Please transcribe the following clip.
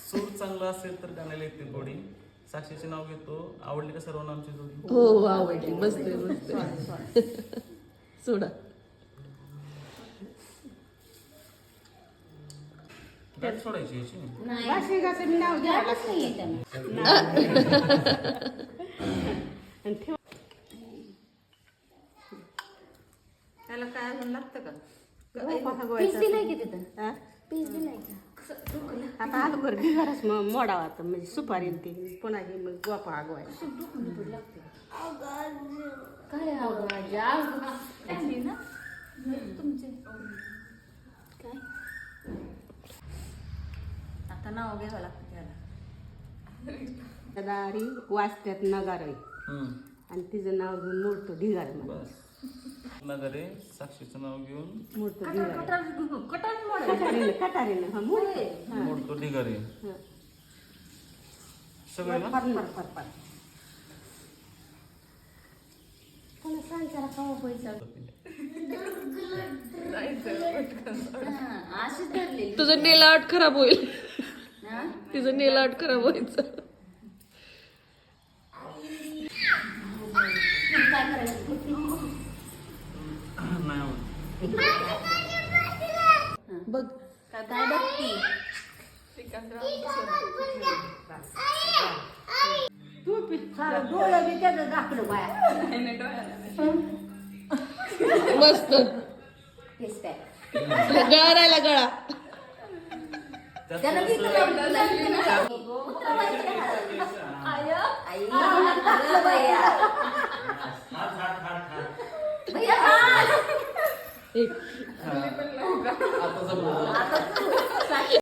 सूर चांगला असेल तर गाण्याला येते गोडी. साक्षीचे नाव घेतो. आवडली का सर्वांना आमची जोडी? हो आवडली. बसते सोडा. गाडी सोडायची याची. नाव घ्यायलाच नाहीये त्याला काय अजून लागतं का? पीस दिलाय की तिथं? पीस दिलाय का? आता अगोदर भिजारच मग मोडावा तर म्हणजे सुपारी ते पुन्हा हे मग गोपा आगवायला. काय ना तुमचे काय आता नाव घ्यावं लागतं त्याला. दारी वाचत्यात नगारे आणि तिचं नाव घेऊन मोडतो ढिगार मध्ये. बस नगरे साक्षीचं नाव घेऊन मोडतो ढिगार कटारीनं कटारीनं हा मोडतो. मोडतो ढिगारे. सगळे ना? पर कोणा सांगायला खावा पैसा अशीच धरलेली. तुझं नेल आर्ट खराब होईल. तिचं नेल आर्ट खराब व्हायचं. काय करायचं? नाही आवडत. बघ काय बघती? तू डोळं बी त्याचं दाखलं बाया. मस्त. हेच काय गळा राहिला गळा. त्याला भीती लागली ना. आई लागलं भैया. भैया हात. एक आता जमलं.